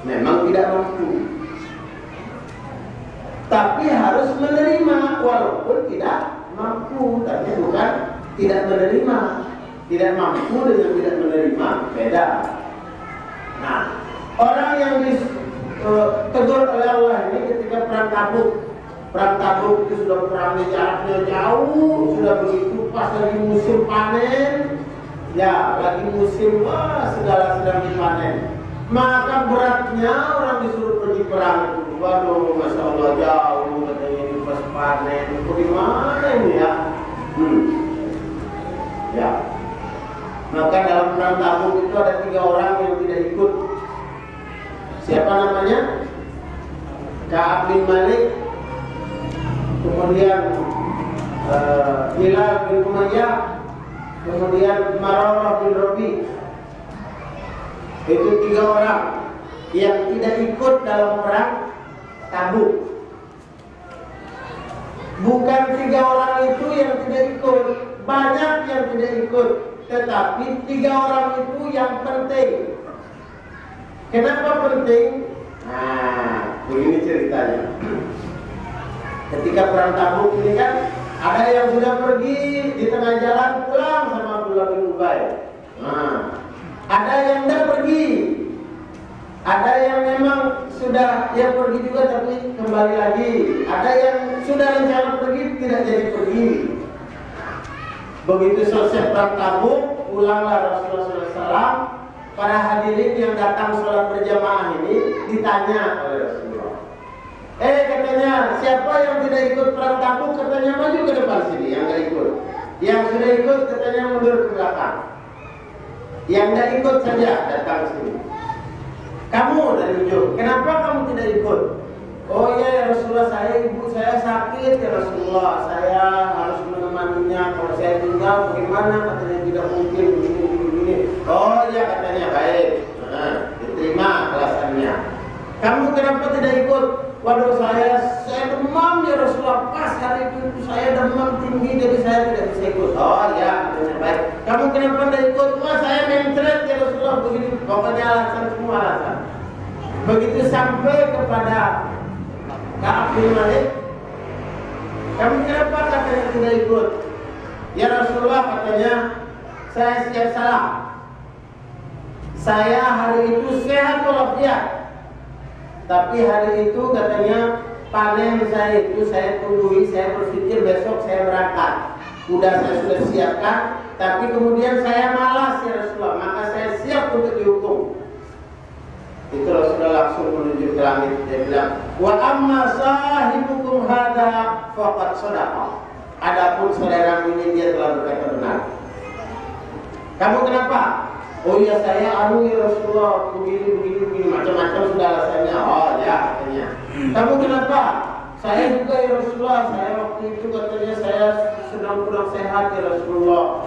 memang tidak mampu, tapi harus menerima walaupun tidak mampu. Tapi bukan tidak menerima. Tidak mampu dengan tidak menerima beda. Nah, orang yang ditegur oleh Allah ini ketika perang Tabuk. Perang Tabuk itu sudah perangnya jaraknya jauh, sudah begitu pas lagi musim panen, ya lagi musim segala sedang dipanen. Maka beratnya orang disuruh pergi perang itu. Waduh, masya Allah jauh katanya ini pas panen. Bagaimana ini ya? Ya. Maka dalam perang Tabuk itu ada 3 orang yang tidak ikut. Siapa namanya? Ka'ab bin Malik, kemudian Hilal bin Umayyah, kemudian Mararah bin Rabi. Itu 3 orang yang tidak ikut dalam perang Tabuk. Bukan 3 orang itu yang tidak ikut, banyak yang tidak ikut, tetapi 3 orang itu yang penting. Kenapa penting? Nah, begini ceritanya. Ketika perang Tabuk ini kan ada yang sudah pergi di tengah jalan pulang sama Abdullah bin Ubay. Nah, ada yang tidak pergi. Ada yang memang sudah yang pergi juga tapi kembali lagi. Ada yang sudah rencana pergi tidak jadi pergi. Begitu selesai perang Tabuk, pulanglah Rasulullah SAW. Para hadirin yang datang sholat berjamaah ini ditanya oleh Rasulullah. Katanya siapa yang tidak ikut perang Tabuk, katanya maju ke depan sini. Yang tidak ikut. Yang sudah ikut katanya mundur ke belakang. Yang tidak ikut saja datang sini. Kamu dari ujung, kenapa kamu tidak ikut? Oh iya ya Rasulullah, ibu saya sakit ya Rasulullah, saya harus menemaninya. Kalau saya tinggal bagaimana? Katanya tidak mungkin begini. Oh iya katanya baik. Nah, diterima alasannya. Kamu kenapa tidak ikut? Waduh saya demam ya Rasulullah, pas hari itu saya demam tinggi jadi saya tidak bisa ikut. Oh iya katanya baik. Kamu kenapa tidak ikut? Wah saya mencret ya Rasulullah begini. Pokoknya alasan semua alasan. Begitu sampai kepada Ka'ab bin Malik, kamu kenapa katanya tidak ikut? Ya Rasulullah katanya saya siap salah. Saya hari itu sehat walafiat. Tapi hari itu katanya panen saya itu saya tungguin, saya berpikir besok saya berangkat. Udah saya sudah siapkan, tapi kemudian saya malas ya Rasulullah, maka saya siap untuk dihukum. Itu Rasulullah langsung menuju ke langit. Dia bilang, wa amma sahibukum hadza faqad shadaqa. Adapun saudara ini dia telah berkata benar. Kamu kenapa? Oh iya saya ya Rasulullah begini macam-macam sudah alasannya. Oh ya katanya. Kamu kenapa? Saya juga ya Rasulullah. Saya waktu itu katanya saya sedang kurang sehat ya Rasulullah.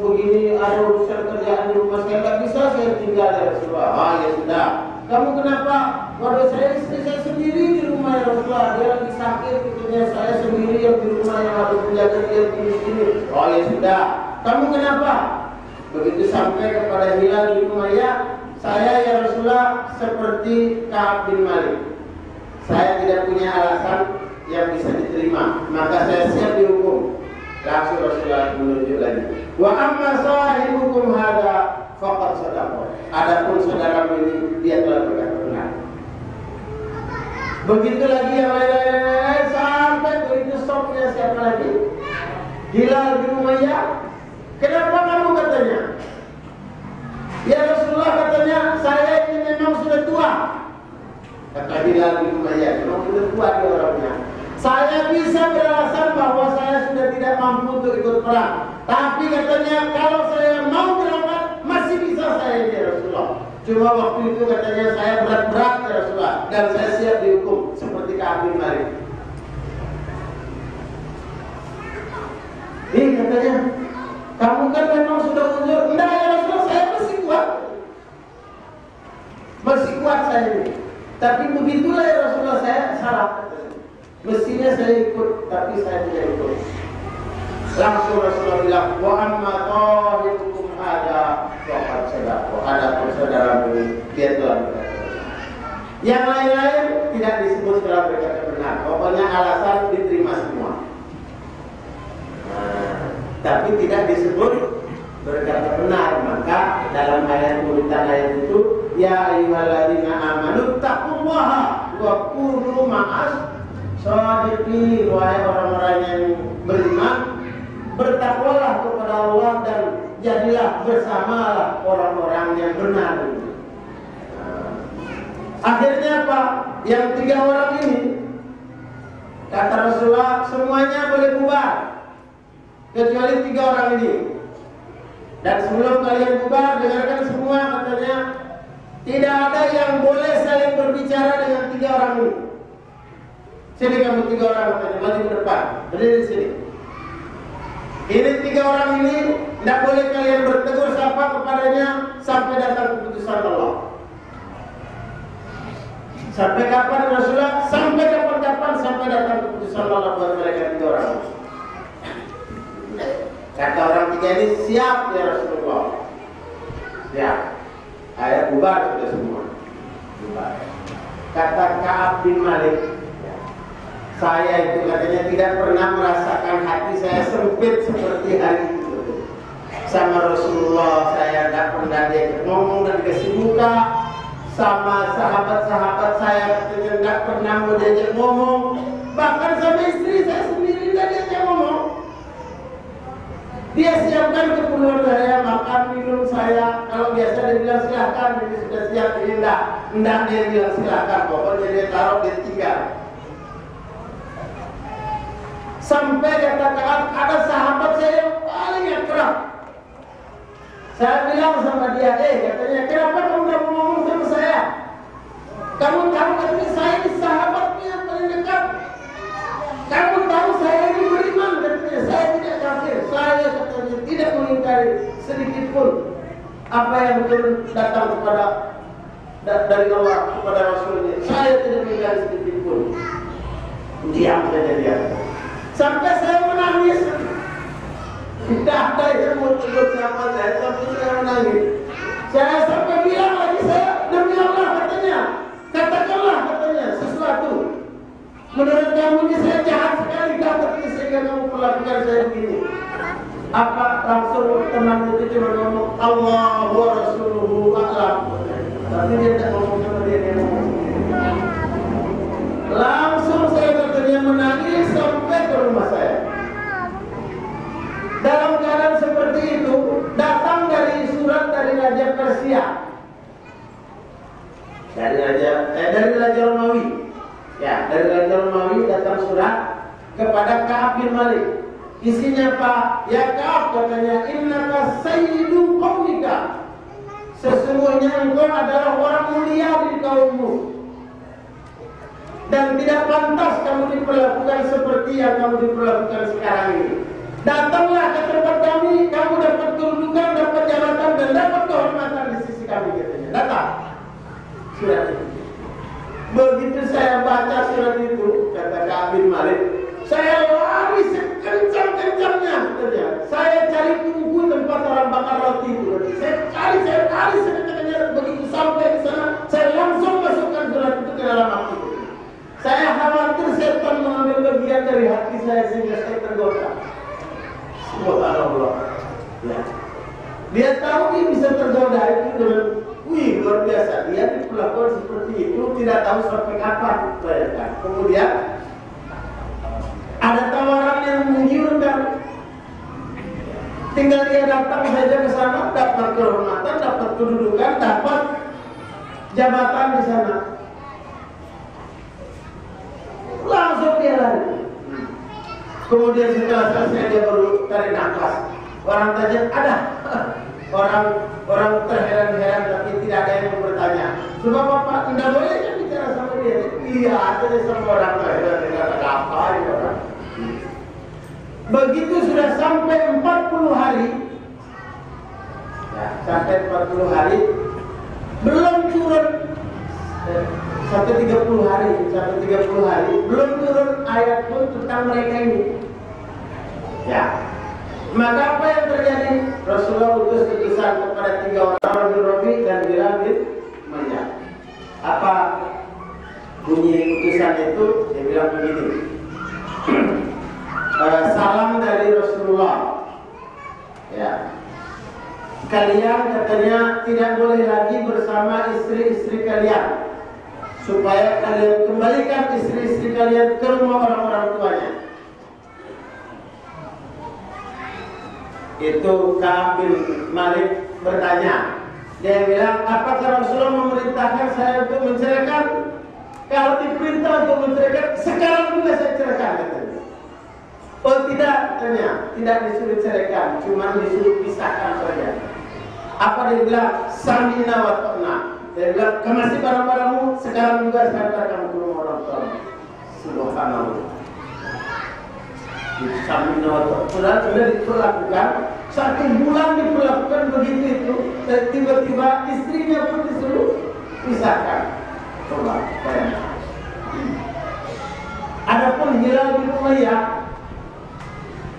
Begini ada urusan kerjaan di rumah saya tak bisa saya tinggal ya Rasulullah. Oh ya sudah. Kamu kenapa? Waduh saya istri saya sendiri di rumah ya Rasulullah. Dia lagi sakit katanya, saya sendiri yang di rumah yang harus menjaga dia di sini. Oh ya sudah. Kamu kenapa? Begitu sampai kepada Hilal bin Umayyah, saya ya Rasulullah seperti Ka'ab bin Malik. Saya tidak punya alasan yang bisa diterima, maka saya siap dihukum. Langsung Rasulullah menunjuk lagi. Wa amma sahibukum hadza faqad shadaqa. Adapun saudara ini dia telah berkata benar. Begitu lagi yang lain-lain sampai begitu stopnya siapa lagi? Hilal bin Umayyah. Kenapa kamu katanya? Ya Rasulullah katanya saya ini memang sudah tua. Kata Hilal bin Umayyah, memang sudah tua dia orangnya. Saya bisa beralasan bahwa saya sudah tidak mampu untuk ikut perang. Tapi katanya kalau saya mau berangkat masih bisa saya ya Rasulullah. Cuma waktu itu katanya saya berat-berat ya Rasulullah dan saya siap dihukum seperti Ka'ab bin Malik. Ini katanya kamu kan memang sudah uzur. Enggak ya Rasulullah, saya masih kuat. Masih kuat saya ini. Tapi begitulah ya Rasulullah, saya salah. Mestinya saya ikut, tapi saya tidak ikut. Langsung Rasulullah bilang, wa amma tahibukum hadza faqad shadaqa. Adapun saudara ini dia telah berkata. Yang lain-lain tidak disebut setelah berkata benar. Pokoknya alasan diterima semua. Tapi tidak disebut berkata benar. Maka dalam ayat urutan ayat itu, ya ayyuhalladzina amanu taqullaha wa kunu ma'as shadiqin. Wahai orang-orang yang beriman, bertakwalah kepada Allah dan jadilah bersamalah orang-orang yang benar. Akhirnya apa? Yang 3 orang ini, kata Rasulullah, semuanya boleh bubar kecuali 3 orang ini. Dan sebelum kalian bubar, dengarkan semua, katanya tidak ada yang boleh saling berbicara dengan 3 orang ini. Sini kamu 3 orang, katanya, maju ke depan, berdiri di sini. Ini 3 orang ini tidak boleh kalian bertegur sapa kepadanya sampai datang keputusan Allah. Sampai kapan Rasulullah? Sampai kapan-kapan, sampai datang keputusan Allah buat mereka 3 orang. Kata orang 3 ini, siap ya Rasulullah. Siap. Ayat bubar sudah semua. Bubar. Kata Ka'ab bin Malik, saya itu katanya tidak pernah merasakan hati saya sempit seperti hari itu. Sama Rasulullah saya tidak pernah diajak ngomong dan dikasih muka. Sama sahabat-sahabat saya katanya tidak pernah mau diajak ngomong. Bahkan sama istri saya sendiri tidak diajak ngomong. Dia siapkan keperluan saya, makan, minum saya. Kalau biasa dia bilang silahkan, ini sudah siap, ini enggak. Enggak, dia bilang silahkan, pokoknya dia taruh, dia tinggal. Sampai katakan ada sahabat saya yang paling akrab. Saya bilang sama dia, katanya, kenapa kamu tidak mau ngomong sama saya? Kamu tahu katanya saya ini sahabatnya yang paling dekat. Kamu tahu saya ini beriman, katanya, saya tidak kafir. Saya katanya tidak mengingkari sedikit pun apa yang datang kepada dari Allah kepada Rasulnya. Saya tidak mengingkari sedikit pun. Diam saja dia. Sampai saya menangis. Tidak ada yang mau tegur sama saya, tapi saya menangis. Saya sampai bilang lagi, saya demi Allah katanya, katakanlah katanya sesuatu. Menurut kamu ini saya jahat sekali, tapi sehingga kamu melakukan saya begini. Apa langsung teman itu cuma ngomong Allah wa Rasuluhu a'lam. Tapi dia tidak ngomong sama dia ngomong. Langsung saya katanya menangis sampai ke rumah saya. Dalam keadaan seperti itu, datang dari surat dari Raja Persia, dari Raja Romawi. Ya, dari Raja Romawi datang surat kepada Ka'ab bin Malik. Isinya apa? Ya Ka'ab, katanya, innaka sayyidu qaumika. Sesungguhnya engkau adalah orang mulia di kaummu. Dan tidak pantas kamu diperlakukan seperti yang kamu diperlakukan sekarang ini. Datanglah ke tempat kami, kamu dapat kedudukan, dapat jabatan, dan dapat kehormatan di sisi kami, katanya. Datang surat itu. Begitu saya baca surat itu, kata Ka'ab bin Malik, saya lari sekencang-kencangnya, katanya. Saya cari tunggu tempat orang bakar roti itu. Saya cari sekencang-kencangnya. Begitu sampai di sana, saya langsung masukkan surat itu ke dalam hati. Saya khawatir setan mengambil bagian dari hati saya sehingga saya tergoda. Subhanallah. Ya. Dia tahu dia bisa tergoda itu dengan luar biasa. Dia diperlakukan seperti itu, tidak tahu sampai kapan. Bayangkan. Kemudian ada tawaran yang menggiurkan. Tinggal dia datang saja ke sana, dapat kehormatan, dapat kedudukan, dapat jabatan di sana. Langsung dia lari. Kemudian setelah selesai dia baru tarik nafas. Orang tanya, ada. Orang terheran-heran tapi tidak ada yang bertanya. Sebab apa? Tidak boleh kan bicara sama dia. Iya, ada sama orang terheran dengan apa ini orang. Begitu sudah sampai 40 hari. Ya, sampai 40 hari belum turun. Sampai 30 hari belum turun ayat pun tentang mereka ini. Ya, maka apa yang terjadi? Rasulullah utus utusan kepada 3 orang, Rabi dan Bilal bin Umayyah. Apa bunyi utusan itu, dia bilang begini. Salam dari Rasulullah. Ya. Kalian katanya tidak boleh lagi bersama istri-istri kalian, supaya kalian kembalikan istri-istri kalian ke rumah orang-orang tuanya. Itu Ka'ab bin Malik bertanya. Dia bilang, apakah Rasulullah memerintahkan saya untuk menceraikan? Kalau diperintah untuk menceraikan, sekarang juga saya ceraikan, katanya. Oh tidak, katanya, tidak disuruh ceraikan, cuma disuruh pisahkan saja. Apa dia bilang? Samina wa ta'na. Dia bilang, kemasi barang-barangmu, sekarang juga saya hantarkan ke rumah orang tuamu. Subhanallah. Samina wa ta'na sudah diperlakukan. 1 bulan diperlakukan begitu itu, dan tiba-tiba istrinya pun disuruh pisahkan. Coba, bayangkan. Adapun Hilal bin Umayyah,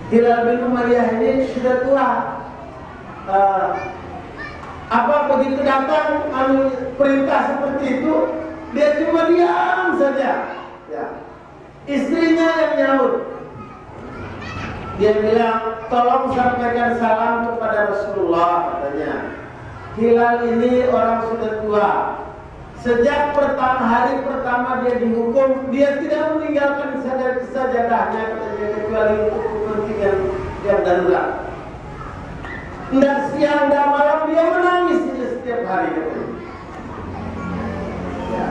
Hilal bin Umayyah ini sudah tua. Apa begitu datang perintah seperti itu, dia cuma diam saja. Ya. Istrinya yang nyaut. Dia bilang, tolong sampaikan salam kepada Rasulullah, katanya. Hilal ini orang sudah tua. Sejak hari pertama dia dihukum, dia tidak meninggalkan sajadahnya, katanya, kecuali untuk kepentingan yang darurat. Tidak siang dan malam dia menangis setiap hari, katanya. Ya.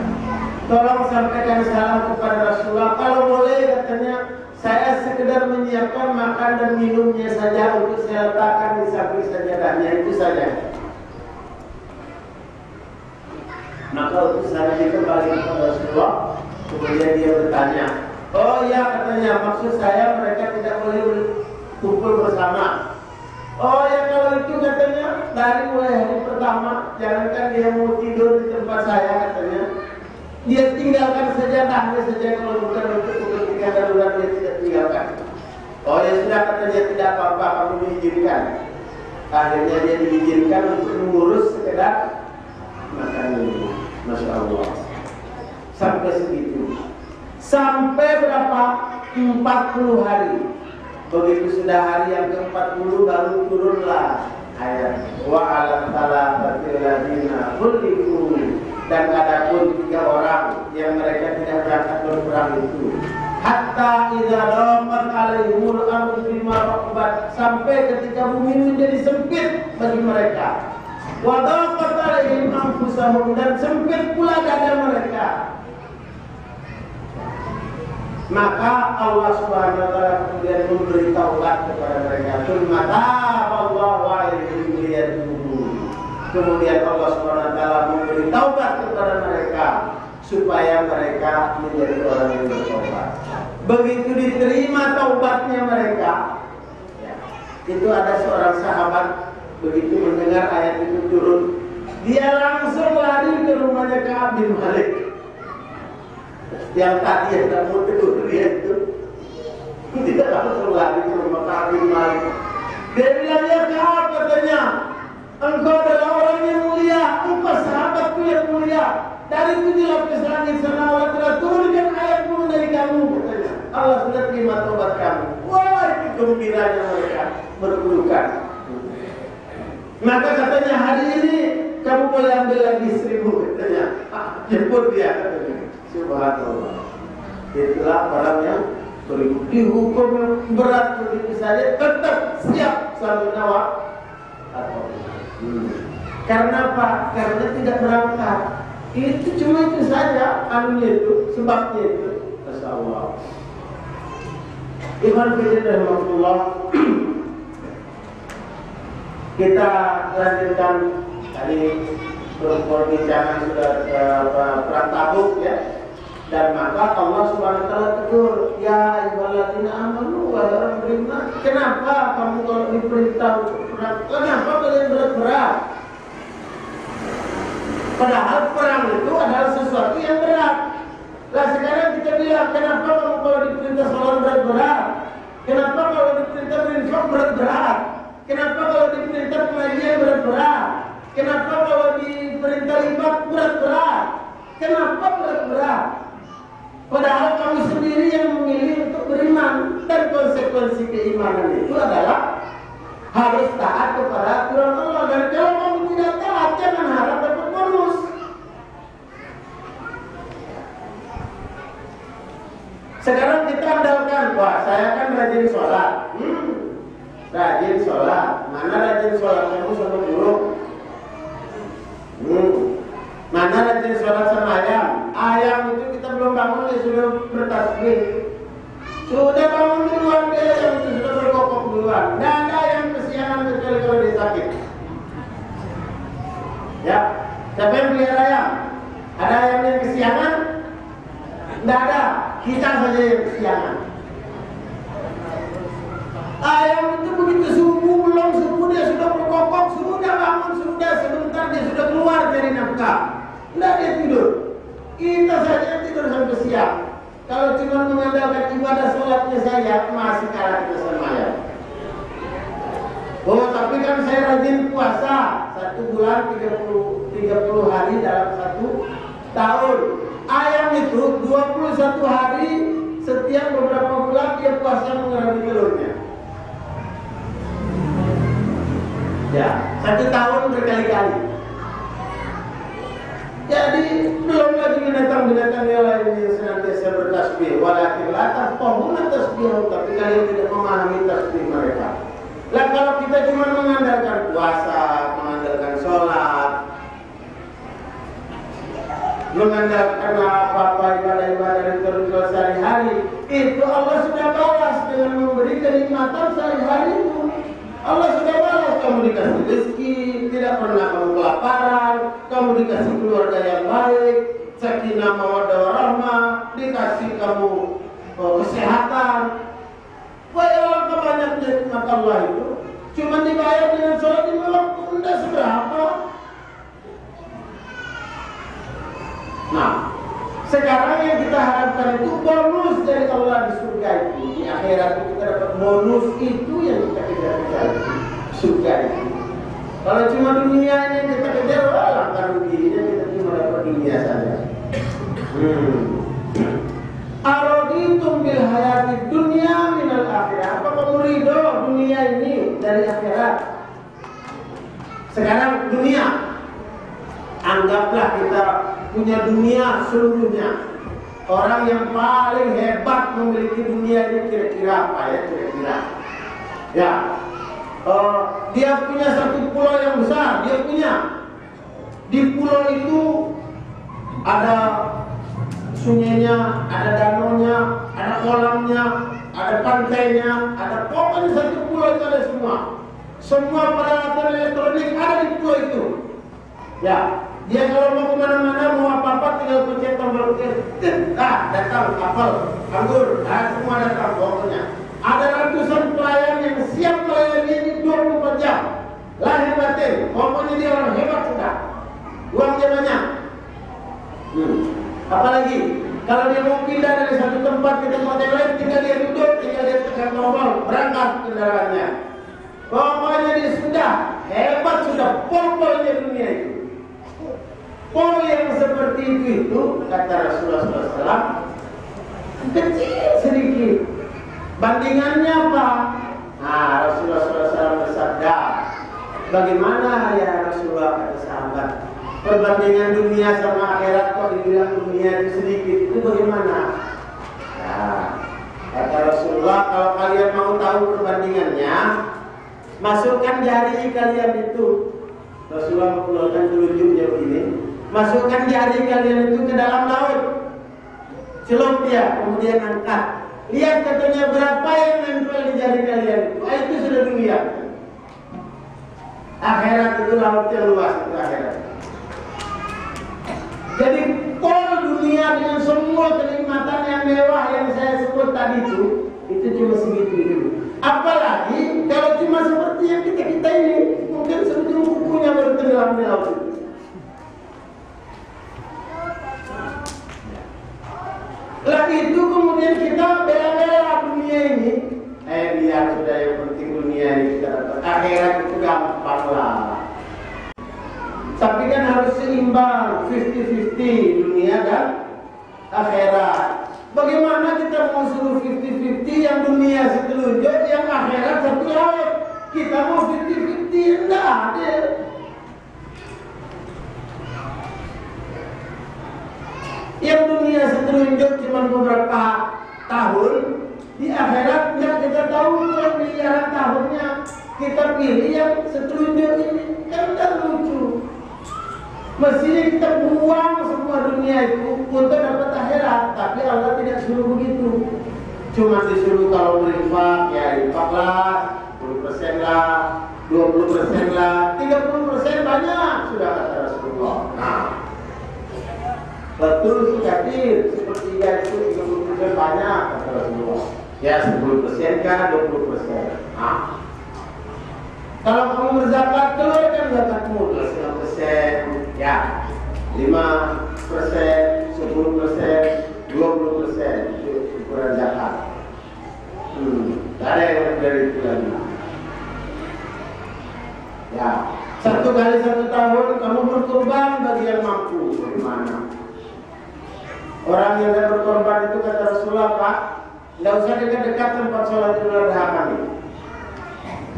Tolong sampaikan salam kepada Rasulullah. Kalau boleh, katanya, saya sekedar menyiapkan makan dan minumnya saja untuk saya letakkan di samping sajadahnya, itu saja. Maka utusan itu kembali kepada Rasulullah. Kemudian dia bertanya, oh ya, katanya, maksud saya mereka tidak boleh kumpul bersama. Oh ya, kalau itu, katanya, dari mulai hari pertama, jangankan dia mau tidur di tempat saya, katanya, dia tinggalkan sajadahnya saja, kalau bukan untuk kepentingan darurat dia tidak tinggalkan. Oh ya sudah, katanya, tidak apa-apa, kamu diizinkan. Akhirnya dia diizinkan untuk mengurus sekedar makan minum. Masya Allah. Sampai segitu. Sampai berapa? 40 hari. Begitu sudah hari yang ke-40 baru turunlah ayat wa 'alal thalathati alladziina khulifu. Dan ada pun 3 orang yang mereka tidak berangkat berperang itu. Hatta idza daqat 'alaihimul ardu bima rahabat, sampai ketika bumi menjadi sempit bagi mereka. Wa daqat 'alaihim anfusahum, dan sempit pula dada mereka. Maka Allah Subhanahu wa taala kemudian memberi taubat kepada mereka. Tsumma taballahu 'alaihim liyatubu. Kemudian Allah Subhanahu wa taala memberi taubat kepada mereka supaya mereka menjadi orang yang bertobat. Begitu diterima taubatnya mereka, ya, itu ada seorang sahabat begitu mendengar ayat itu turun, dia langsung lari ke rumahnya Ka'ab bin Malik. Yang tadi yang tidak mau tegur dia itu tidak langsung lari ke rumah Ka'ab bin Malik. Dia bilang, ya Ka'ab, katanya, engkau adalah orang yang mulia, engkau sahabatku yang mulia. Dari 7 lapis langit sana Allah telah turunkan ayat mengenai kamu, katanya. Allah sudah terima taubat kamu. Wah, itu gembiranya mereka berpelukan. Maka katanya, hari ini kamu boleh ambil lagi 1000, katanya. Jemput dia, katanya. Subhanallah. Itulah orang yang dihukum yang berat begitu saja, tetap siap sambil nawak. Karena apa? Karena tidak berangkat. Itu cuma itu saja, anunya itu, sebabnya itu. Masyaallah. Ikhwan fillah rahmatullah. Kita lanjutkan tadi perbincangan sudah perang Tabuk, ya. Dan maka Allah Subhanahu wa taala tegur, ya ayyuhalladzina amanu wa orang beriman, kenapa kamu kalau diperintah untuk perang, kenapa kalian berat-berat? Padahal perang itu adalah sesuatu yang berat. Lah sekarang kita bilang, kenapa kamu kalau diperintah sholat berat-berat? Kenapa kalau diperintah berinfak berat-berat? Kenapa kalau diperintah pengajian berat-berat? Kenapa kalau diperintah ibadah berat-berat? Kenapa berat-berat? Padahal kamu sendiri yang memilih untuk beriman, dan konsekuensi keimanan itu adalah harus taat kepada aturan Allah. Dan kalau kamu tidak taat, jangan harap dapat bonus. Sekarang kita andalkan, wah saya kan rajin sholat. Rajin sholat. Mana rajin sholat kamu sama buruk? Mana rajin sholat sama ayam? Ayam itu kita belum bangun, dia sudah bertasbih. Sudah bangun duluan, dia yang itu sudah berkokok duluan. Tidak ada yang kesiangan kecuali kalau dia sakit. Ya, siapa yang pelihara ayam? Ada ayam yang kesiangan? Tidak ada, kita saja yang kesiangan. Ayam itu begitu subuh, belum subuh dia sudah berkokok, sudah bangun, sudah sebentar dia sudah keluar dari nafkah. Tidak dia tidur. Kita saja tidur sampai siang. Kalau cuma mengandalkan ibadah sholatnya saja, masih kalah kita sama ayam. Oh, tapi kan saya rajin puasa 1 bulan 30 hari dalam 1 tahun. Ayam itu 21 hari setiap beberapa bulan dia puasa mengurangi telurnya. Ya, 1 tahun berkali-kali. Jadi belum lagi binatang-binatang yang lain yang senantiasa bertasbih. Walakin la tafqahuna tasbihahum, tapi kalian tidak memahami tasbih mereka. Lah kalau kita cuma mengandalkan puasa, mengandalkan sholat, mengandalkan apa-apa ibadah-ibadah yang terjual sehari-hari, itu Allah sudah balas dengan memberi kenikmatan sehari-hari itu. Allah sudah balas, kamu dikasih rezeki, tidak pernah kamu kelaparan, kamu dikasih keluarga yang baik, sakinah mawaddah warahmah, dikasih kamu kesehatan. Bayangkan banyak nikmat Allah itu, cuma dibayar dengan sholat 5 waktu, tidak seberapa. Nah, sekarang yang kita harapkan itu bonus dari Allah di surga itu. Di akhirat itu kita dapat bonus itu yang kita kejar-kejar, surga itu. Kalau cuma dunia yang kita kejar, langkah ruginya kita cuma dapat dunia saja. Araditum bil hayati dunya minal akhirat. Apa kamu ridho dunia ini dari akhirat? Sekarang dunia, anggaplah kita punya dunia seluruhnya. Orang yang paling hebat memiliki dunia ini kira-kira apa ya? Kira-kira ya, dia punya 1 pulau yang besar. Dia punya di pulau itu ada sungainya, ada danaunya, ada kolamnya, ada pantainya, ada pokoknya 1 pulau itu ada semua. Semua peralatan elektronik ada di pulau itu. Ya, dia kalau mau kemana-mana, mau apa-apa tinggal pencet tombol datang apel, anggur, semua datang pokoknya. Ada ratusan pelayan yang siap melayani ini 24 jam. Lahir batin, pokoknya dia orang hebat sudah. Uangnya banyak. Apalagi kalau dia mau pindah dari 1 tempat ke tempat yang lain, tinggal dia duduk, tinggal dia tekan tombol, berangkat kendaraannya. Pokoknya dia sudah hebat, sudah pokoknya dunia itu. Pol yang seperti itu kata Rasulullah SAW kecil sedikit. Bandingannya apa? Nah, Rasulullah SAW bersabda, bagaimana ya Rasulullah, kata sahabat, perbandingan dunia sama akhirat kok dibilang dunia itu sedikit, itu bagaimana? Nah, kata Rasulullah, kalau kalian mau tahu perbandingannya, masukkan jari kalian itu. Rasulullah mengeluarkan telunjuknya begini, masukkan jari kalian itu ke dalam laut, celup dia, kemudian angkat. Lihat katanya berapa yang nempel di jari kalian itu. Itu sudah dunia. Akhirat itu lautnya luas, itu akhirat. Jadi pol dunia dengan semua kenikmatan yang mewah yang saya sebut tadi itu cuma segitu dulu. Apalagi kalau cuma seperti yang kita ini, mungkin sebelum bukunya baru tenggelam di laut itu. Lagi itu kemudian kita bela-bela dunia ini. Biar sudah yang penting dunia ini kita dapat. Akhirat itu gampang lah. Tapi kan harus seimbang, 50-50 dunia dan akhirat. kamu suruh 50-50, yang dunia setelunjuk, yang akhirat satu laut. Kita mau 50-50, enggak adil. Yang dunia setelunjuk cuma beberapa tahun, di akhirat yang kita tahu kalau miliaran tahunnya. Kita pilih yang setelunjuk ini, kan udah lucu. Mestinya kita buang semua dunia itu untuk dapat akhirat, tapi Allah tidak suruh begitu. Cuma disuruh kalau berinfak, ya infaklah 10% lah, 20% lah, 30% banyak, sudah kata Rasulullah. Nah, betul sekatir, sepertiga itu 30% banyak, kata Rasulullah. Ya 10% kah, 20%. Nah, kalau kamu berzakat, keluarkan zakatmu 5%, ya 5%, 10%, 20% itu ukuran zakat. Tidak ada yang lebih dari itu lagi. Ya, 1 kali 1 tahun kamu berkorban bagi yang mampu. Bagaimana? Orang yang tidak berkorban itu kata Rasulullah, Pak, tidak usah dekat-dekat tempat sholat Idul Adha kami.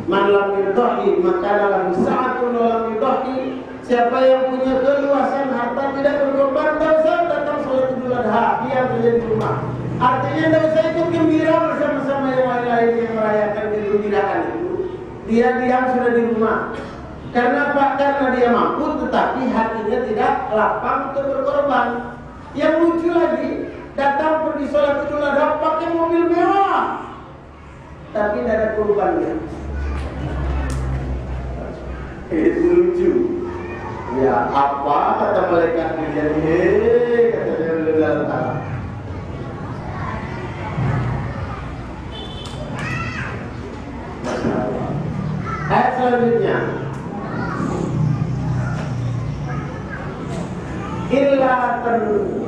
Man lam yudhi maka lahu sa'atun lam yudhi. Siapa yang punya keluasan harta tidak berkorban, tidak usah datang sholat Idul Adha, diam saja di rumah. Artinya tidak usah ikut gembira bersama-sama yang lain-lain yang merayakan kegembiraan itu. Dia diam sudah di rumah. Karena apa? Karena dia mampu, tetapi hatinya tidak lapang untuk berkorban. Yang lucu lagi, datang pergi sholat Idul Adha pakai mobil mewah, tapi tidak ada korbannya. Itu lucu. Ya, apa kata malaikat dunia ini? Katanya Allah. Masalah. Ayat selanjutnya. Illa tanfiru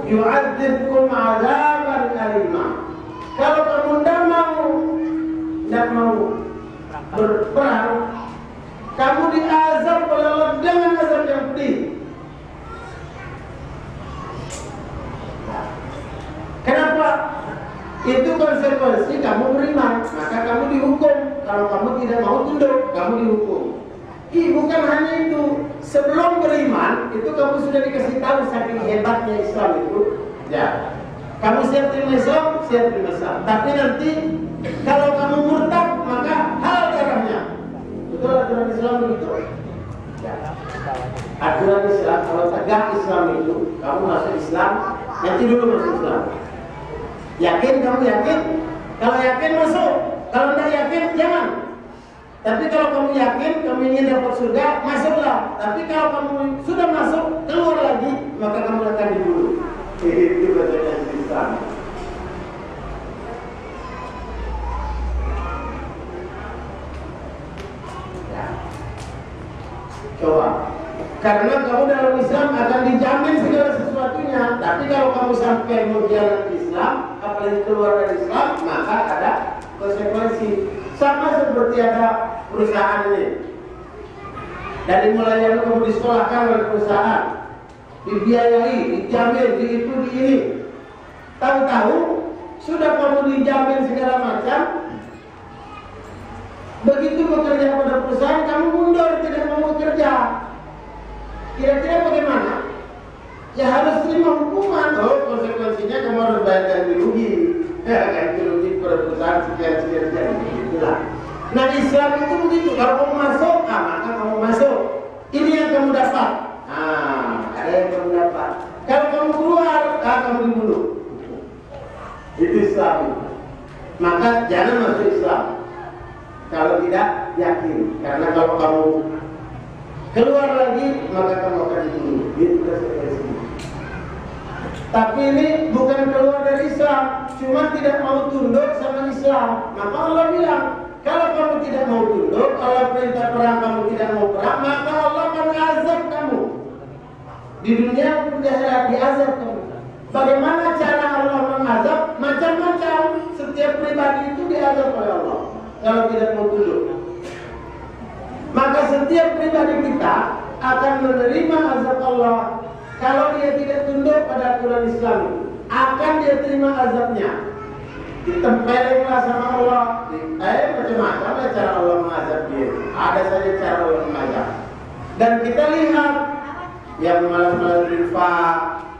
yu'adzibkum 'adzaban alima. Kalau kamu tidak mau berperang, kamu diazab oleh Allah dengan azab yang pedih. Kenapa? Itu konsekuensi kamu beriman, maka kamu dihukum. Kalau kamu tidak mau tunduk, kamu dihukum. Bukan hanya itu, sebelum beriman itu kamu sudah dikasih tahu saking hebatnya Islam itu. Ya, kamu siap terima Islam, siap terima Islam. Tapi nanti kalau kamu murtad, maka hal darahnya. Betul aturan Islam begitu. Ya. Aturan Islam, kalau tegak Islam itu, kamu masuk Islam, nanti dulu masuk Islam. Yakin, kamu yakin? Kalau yakin masuk, kalau tidak yakin jangan. Tapi kalau kamu yakin, kamu ingin dapat surga, masuklah. Tapi kalau kamu sudah masuk, keluar lagi, maka kamu akan dibunuh. Itu katanya Islam. Ya. Coba. Karena kamu dalam Islam akan dijamin segala sesuatunya. Tapi kalau kamu sampai mengkhianati Islam, apalagi keluar dari Islam, maka ada konsekuensi. Sama seperti ada perusahaan ini. Dari mulai yang kamu disekolahkan oleh perusahaan, dibiayai, dijamin, di itu, di ini. Tahu-tahu sudah kamu dijamin segala macam. Begitu bekerja pada perusahaan, kamu mundur, tidak mau bekerja. Kira-kira bagaimana? Ya harus terima hukuman. Oh, konsekuensinya kamu harus bayar ganti rugi. Ganti rugi pada perusahaan sekian. Itulah. Nah, Islam itu begitu. Kalau kamu masuk, maka kamu masuk. Ini yang kamu dapat. Ada yang kamu dapat. Kalau kamu keluar, kamu dibunuh. Itu Islam. Maka jangan masuk Islam kalau tidak yakin. Karena kalau kamu keluar lagi, maka kamu akan dibunuh. Itu konsekuensinya. Tapi ini bukan keluar dari Islam, cuma tidak mau tunduk sama Islam. Maka Allah bilang, kalau kamu tidak mau tunduk, Allah perintah perang kamu tidak mau perang, maka Allah akan azab kamu. Di dunia pun di akhirat diazab kamu. Bagaimana cara Allah mengazab? Macam-macam. Setiap pribadi itu diazab oleh Allah kalau tidak mau tunduk. Maka setiap pribadi kita akan menerima azab Allah kalau dia tidak tunduk pada aturan Islam. dia terima azabnya. Ditempelinglah sama Allah. Macam-macam ya cara Allah mengazab dia. Ada saja cara Allah mengazab. Dan kita lihat yang malas-malas infak,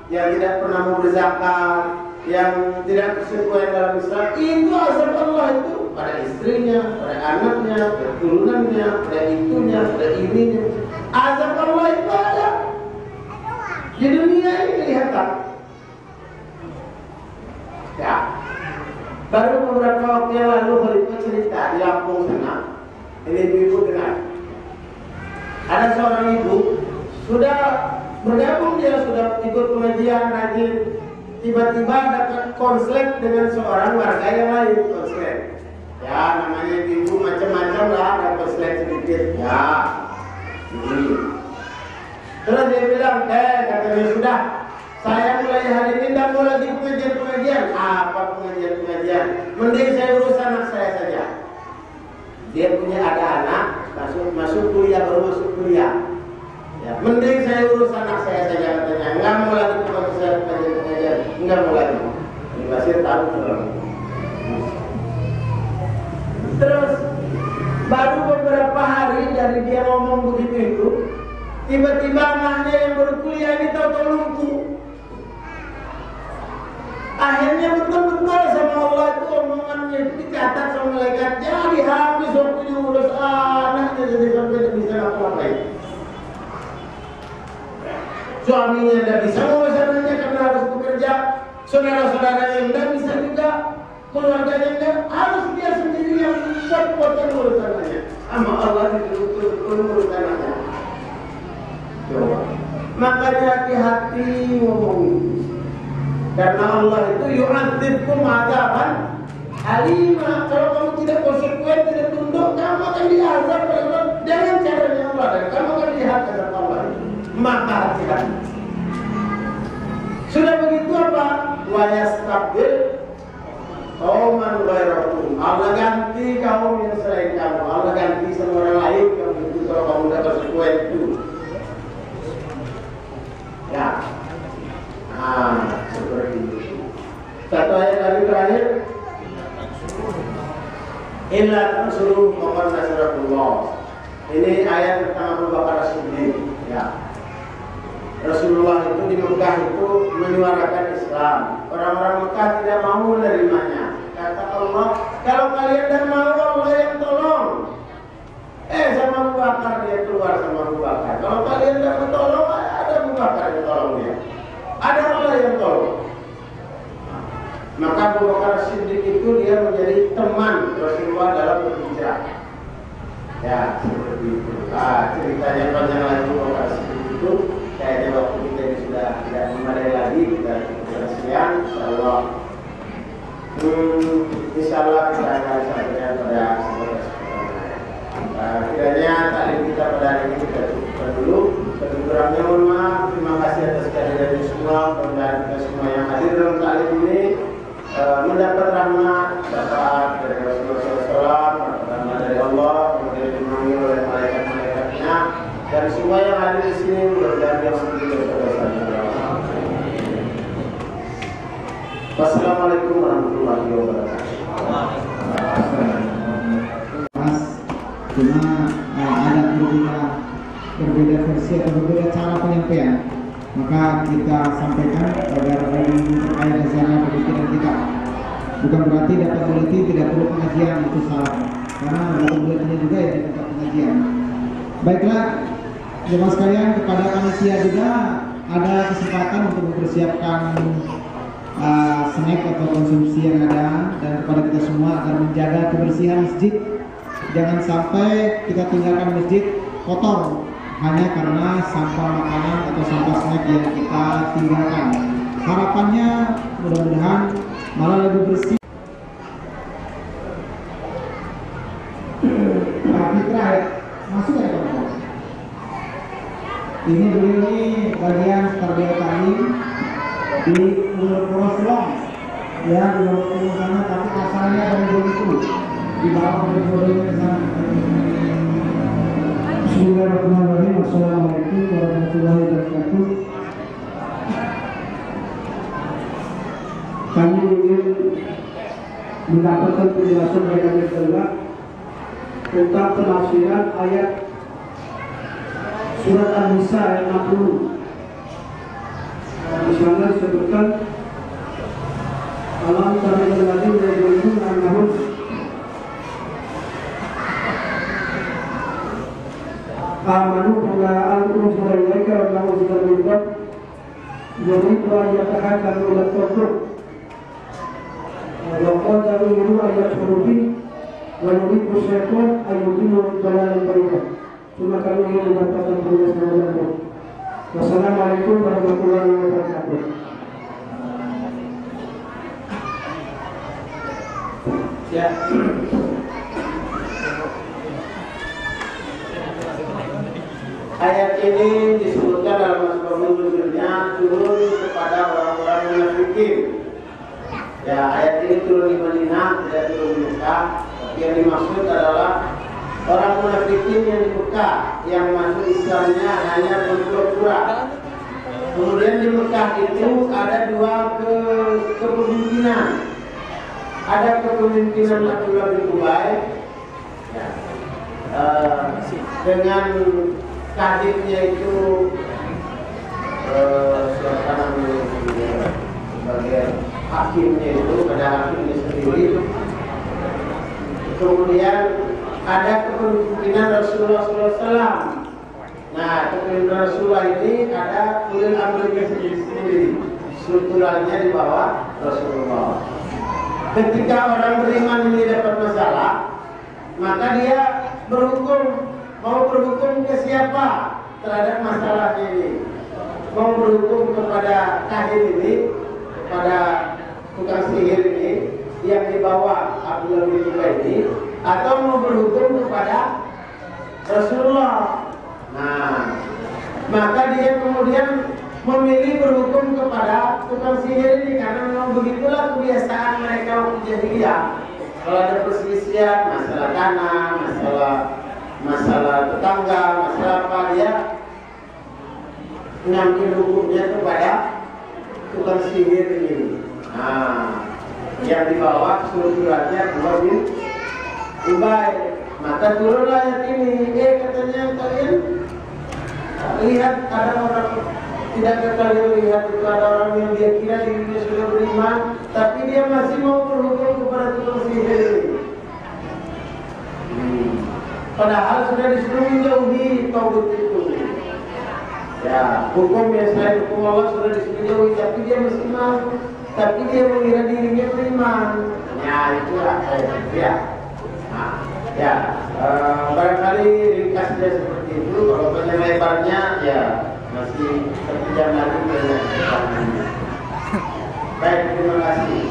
yang tidak pernah mau berzakat, yang tidak bersesuaian dalam Islam, itu azab Allah itu pada istrinya, pada anaknya, pada turunannya, pada itunya, pada ininya. Azab Allah itu ada di dunia ini kelihatan. Ya. Baru beberapa waktu yang lalu Khalifah cerita di Lampung sana. Ini ibu-ibu dengar. Ada seorang ibu sudah bergabung, dia sudah ikut pengajian rajin. Tiba-tiba dapat konslet dengan seorang warga yang lain, konslet. Ya, namanya ibu macam-macam lah, ada konslet sedikit. Ya, ini. Terus dia bilang, katanya sudah. Saya mulai hari ini tidak mau lagi pengajian. Apa pengajian? Mending saya urus anak saya saja. Dia punya ada anak, masuk kuliah, baru masuk kuliah. Ya, mending saya urus anak saya saja katanya. Enggak mau lagi pengajian. Enggak mau lagi. Ini Basir tahu terus. Terus baru beberapa hari dari dia ngomong begitu itu, tiba-tiba anaknya yang baru kuliah ini tahu-tahu lumpuh. Akhirnya betul-betul sama Allah itu omongannya itu dicatat sama malaikat. Jadi habis waktunya urus anaknya, jadi sampai tidak bisa apa-apain. Suaminya tidak bisa ngurus anaknya karena harus bekerja. Saudara-saudaranya yang tidak bisa juga, keluarganya tidak, harus dia sendiri yang kuat-kuatan ngurus anaknya. Sama Allah betul-betul ngurus anaknya. Coba. Makanya hati-hati ngomong itu. Karena Allah itu yu'adzibkum adzaban alima. Kalau kamu tidak konsekuen, tidak tunduk, kamu akan diazab oleh Allah dengan caranya Allah, dan kamu akan lihat azab Allah. Maka hati-hati. Sudah begitu apa? Wa yastabdil qauman ghairakum. Allah ganti kaum yang selain kamu. Allah ganti sama orang lain kamu itu kalau kamu tidak konsekuen itu. Ya. Seperti itu. Satu ayat lagi terakhir. Illa tansuru faqad nasarakumullah. Ini ayat tentang Abu Bakar As-Siddiq. Ya. Rasulullah itu di Mekah itu menyuarakan Islam. Orang-orang Mekah tidak mau menerimanya. Kata Allah, kalau kalian tidak mau, Allah yang tolong. Sama Abu Bakar, dia keluar sama Abu Bakar. Kalau kalian tidak mau tolong, ada Abu Bakar yang tolong dia. Ada Allah yang tolong. Maka Abu Bakar Siddiq itu dia menjadi teman Rasulullah dalam berhijrah. Ya, seperti itu. Ceritanya panjang lagi Abu Bakar Siddiq itu. Kayaknya waktu kita ini sudah tidak memadai lagi, kita selesaikan. Insyaallah. Insyaallah kita akan sampaikan pada kiranya taklim kita pada hari ini kita cukupkan dulu. Kurangnya mohon maaf. Terima kasih atas kehadiran semua. Mudah-mudahan kita semua yang hadir dalam taklim ini mendapat rahmat, dapat dari Rasulullah SAW, rahmat dari Allah, kemudian ditemani oleh malaikat-malaikatnya, dan semua yang hadir di sini mudah-mudahan yang sendiri dosa-dosanya. Wassalamualaikum warahmatullahi wabarakatuh. Cuma ada berbeda versi atau berbeda cara penyampaian, maka kita sampaikan agar lebih terkait dengan pemikiran kita. Bukan berarti dapat berhenti tidak perlu pengajian, itu salah, karena dapat berhentinya juga ya di tempat pengajian. Baiklah jemaah sekalian, kepada panitia juga ada kesempatan untuk mempersiapkan snack atau konsumsi yang ada, dan kepada kita semua agar menjaga kebersihan masjid. Jangan sampai kita tinggalkan masjid kotor hanya karena sampah makanan atau sampah snack yang kita tinggalkan. Harapannya mudah-mudahan malah lebih bersih. Fitra masuk ya teman-teman. Ini dulu ini bagian tarbiyah ta'lim di Pulau ya, di Pulau sana, tapi asalnya dari Bengkulu. Di bawah bodohnya di sana. Bismillahirrahmanirrahim. Assalamualaikum warahmatullahi wabarakatuh. kami ingin mendapatkan penjelasan dari Allah tentang penafsiran ayat surat An-Nisa ayat 60. Di sana disebutkan alam tara ilal ladzina yaquluna annahum amanu bima unzila ilaika wa ma unzila min qabl yuridu an yatahakamu ila at-taghut wa qala yuridu an yakfuru bihi wa yuridu syaitan an yudillahu dhalalan ba'ida. Cuma kami ingin mendapatkan penjelasan dari Allah. Wassalamualaikum warahmatullahi wabarakatuh. Ya. Ayat ini disebutkan dalam sebab nuzulnya turun kepada orang-orang munafikin. Ya, ayat ini turun di Madinah, tidak turun di Mekah. Tapi yang dimaksud adalah orang munafikin yang di Mekah, yang masuk Islamnya hanya berpura-pura. Kemudian di Mekah itu ada dua kepemimpinan. Ada kepemimpinan Abdullah bin Ubay, ya, dengan kadipnya itu siapa namanya sebagai hakimnya itu, pada hakimnya sendiri. Kemudian ada kepemimpinan Rasulullah SAW. Nah, kepemimpinan Rasulullah ini ada ulil amrinya sendiri, strukturalnya di bawah Rasulullah. Ketika orang beriman ini dapat masalah, maka dia berhukum. Mau berhukum ke siapa terhadap masalahnya ini? Mau berhukum kepada kahin ini, kepada tukang sihir ini yang di bawah Abdullah bin Ubay ini, atau mau berhukum kepada Rasulullah? Nah, maka dia kemudian memilih berhukum kepada tukang sihir ini karena memang begitulah kebiasaan mereka waktu jahiliyah. Kalau ada perselisihan masalah tanah, masalah tetangga, masalah apa, dia ngambil hukumnya kepada tukang sihir ini. Nah, yang dibawa strukturalnya Abdullah bin Ubay. Maka turunlah ayat ini. Katanya kalian lihat ada orang, tidakkah kalian lihat itu ada orang yang dia kira dirinya sudah beriman, tapi dia masih mau berhukum kepada tukang sihir ini. Padahal sudah disuruh menjauhi tauhid itu. Ya, hukum yang selain hukum Allah sudah disuruh jauhi, tapi dia masih mau, tapi dia mengira dirinya beriman. Ya, itulah ya. Nah, ya, barangkali ringkasnya seperti itu. Kalau panjang lebarnya, ya masih terpijam lagi dengan pertanyaannya. Baik, terima kasih.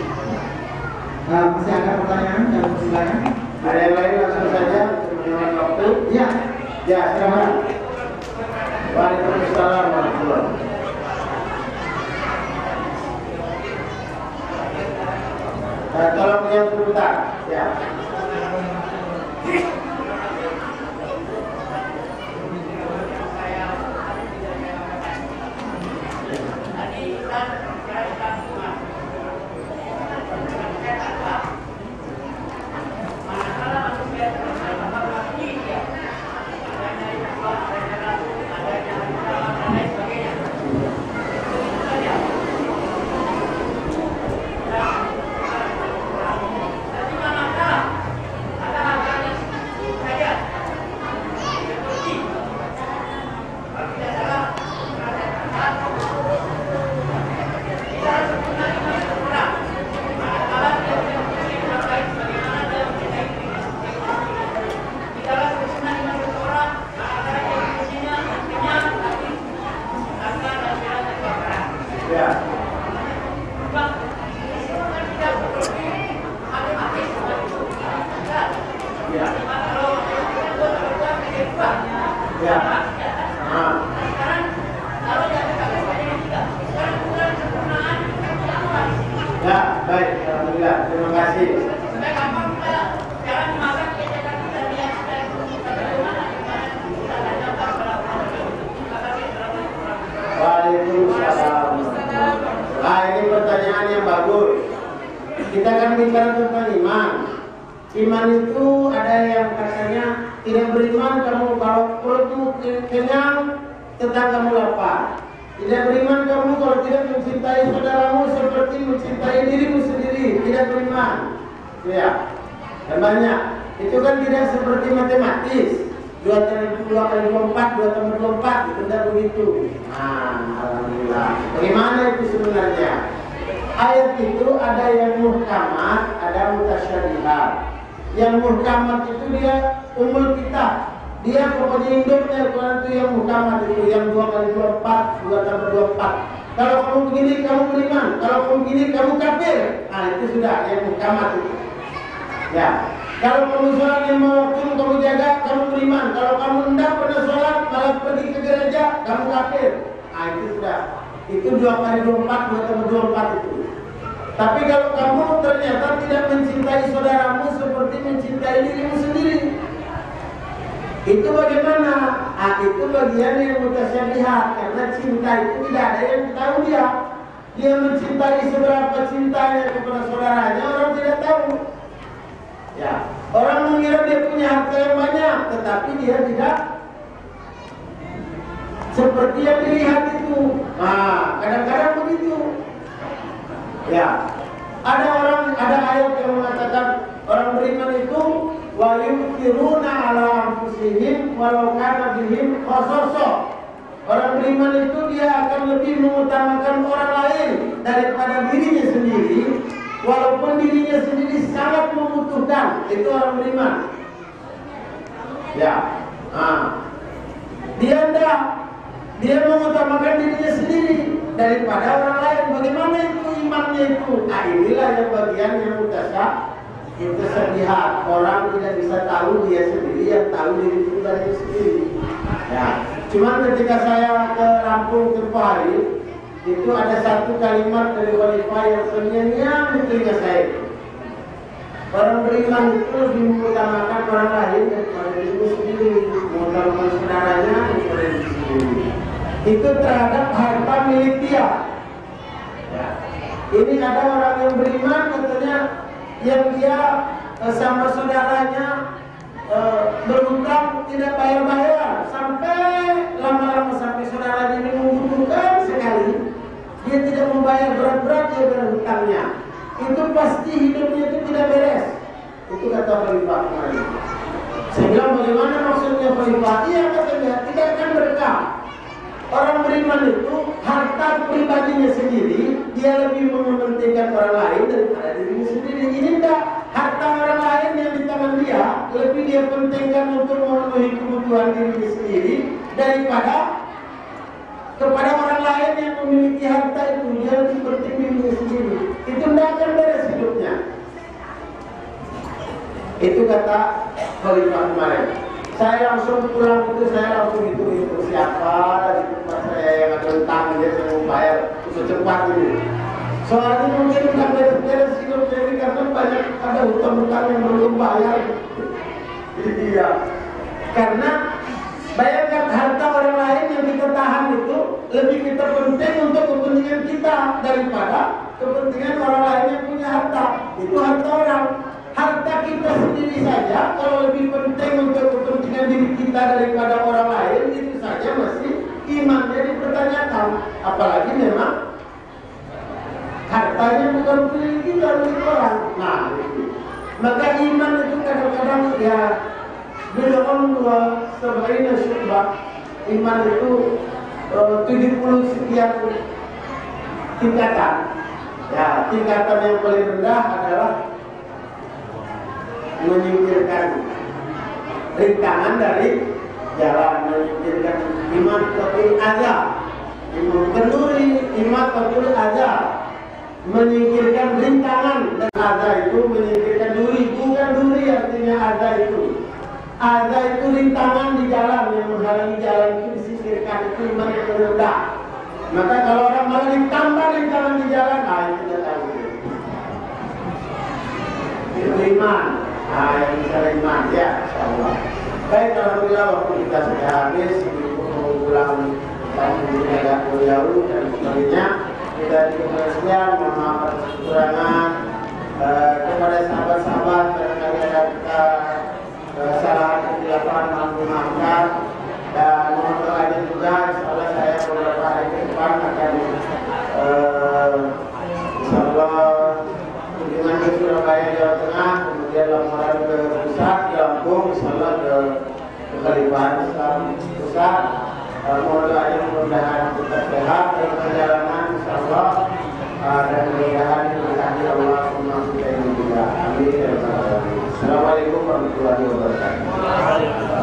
Masih ada pertanyaan? Jangan silakan. Ada yang lain langsung saja dengan waktu. Ya, Ya, silakan. Waalaikumsalam warahmatullahi wabarakatuh. Tolong yang sebentar. Ya. Ya, baik, alhamdulillah, terima kasih. Waalaikumsalam. Nah, ini pertanyaan yang bagus. kita kan bicara tentang iman. Iman itu ada yang katanya tidak beriman kamu kalau perutmu kenyang tetap kamu lapar. Tidak beriman kamu kalau tidak mencintai saudaramu seperti mencintai dirimu sendiri. Tidak beriman. Ya, dan banyak. Itu kan tidak seperti matematis. 2 kali 2 4, 2 tambah 24, itu tidak begitu. Alhamdulillah. Bagaimana itu sebenarnya? Ayat itu ada yang muhkamat, ada mutasyabihat. Yang muhkamat itu dia umul kitab. Dia pokoknya hidupnya Al-Quran itu yang muhkamat itu, yang 2 kali 24, 2 tambah 24. Kalau kamu begini kamu beriman, kalau kamu begini kamu kafir. Itu sudah yang muhkamat itu. Ya. Kalau kamu sholat yang mau waktu kamu jaga, kamu beriman. Kalau kamu tidak pernah sholat, malah pergi ke gereja, kamu kafir. Itu sudah. Itu 2 kali 24, 2 tambah 24 itu. Tapi kalau kamu ternyata tidak mencintai saudaramu seperti mencintai dirimu sendiri, itu bagaimana? Itu bagian yang mutasyabihat. Karena cinta itu tidak ada yang tahu dia. Dia mencintai seberapa cintanya kepada saudaranya, orang tidak tahu. Ya, orang mengira dia punya harta yang banyak, tetapi dia tidak seperti yang dilihat itu. Kadang-kadang begitu. Ya, ada ayat yang mengatakan orang beriman itu wa yusiruna ala anfusihim walau kana bihim khasasa. Orang beriman itu dia akan lebih mengutamakan orang lain daripada dirinya sendiri. Walaupun dirinya sendiri sangat membutuhkan, itu orang beriman. Ya, dia mengutamakan dirinya sendiri daripada orang lain. Bagaimana itu imannya itu? Inilah yang bagian yang mutasyabihat. Orang tidak bisa tahu dia sendiri, yang tahu diri pribadi sendiri. Ya, cuman ketika saya ke Lampung tempoh hari, itu ada satu kalimat dari khalifah yang terngiang di telinga saya. Orang beriman itu lebih mengutamakan orang lain daripada dirinya sendiri, mengutamakan saudaranya daripada diri sendiri. Itu terhadap harta milik dia. Ya. Ini ada orang yang beriman katanya yang dia sama saudaranya berhutang tidak bayar-bayar sampai lama-lama sampai saudaranya ini membutuhkan sekali. Dia tidak membayar berat-berat dia berhutangnya. Itu pasti hidupnya itu tidak beres. Itu kata khalifah kemarin. Saya bilang bagaimana maksudnya khalifah? Iya katanya tidak akan berkah. Orang beriman itu harta pribadinya sendiri dia lebih mementingkan orang lain daripada dirinya sendiri. Ini tidak harta orang lain yang di tangan dia lebih dia pentingkan untuk memenuhi kebutuhan dirinya sendiri daripada kepada orang lain yang memiliki harta itu. Dia lebih penting dirinya sendiri. Itu tidak akan beres hidupnya. Itu kata khalifah kemarin. Saya langsung pulang itu, saya langsung hitung siapa dari tempat saya yang ada utang dia mau bayar secepat ini. Soalnya mungkin bukan beres-beres hidup saya ini karena banyak ada hutang-hutang yang belum bayar. Iya. Karena bayangkan harta orang lain yang kita tahan itu lebih kita penting untuk kepentingan kita daripada kepentingan orang lain yang punya harta. Itu harta orang. Harta kita sendiri saja kalau lebih penting untuk kepentingan diri kita daripada orang lain, itu saja masih imannya dipertanyakan. Apalagi memang hartanya bukan milik kita, milik orang. Nah, maka iman itu kadang-kadang ya bilang sebaiknya syubah. Iman itu 70 sekian tingkatan. Ya, tingkatan yang paling rendah adalah menyingkirkan rintangan dari jalan, menyingkirkan iman tapi azab, kenduri iman tapi azab, menyingkirkan rintangan dan azab itu menyingkirkan duri, bukan duri artinya azab itu. Azab itu rintangan di jalan yang menghalangi jalan itu disingkirkan, itu iman yang rendah. Maka kalau orang malah ditambah rintangan di jalan, itu tidak tahu. Itu iman. Yang bisa iman ya, insyaallah. Baik, alhamdulillah waktu kita sudah habis. Ibu mau pulang kampung agak jauh dan sebagainya. Kita di Indonesia, mohon maaf atas kekurangan. kemudian laporan ke pusat di Lampung, misalnya ke Kekhalifahan Islam pusat. Mohon doanya mudah-mudahan tetap sehat dalam perjalanan, insyaallah, dan mudah-mudahan diberkati Allah semua kita ini juga. Amin. Assalamualaikum warahmatullahi wabarakatuh.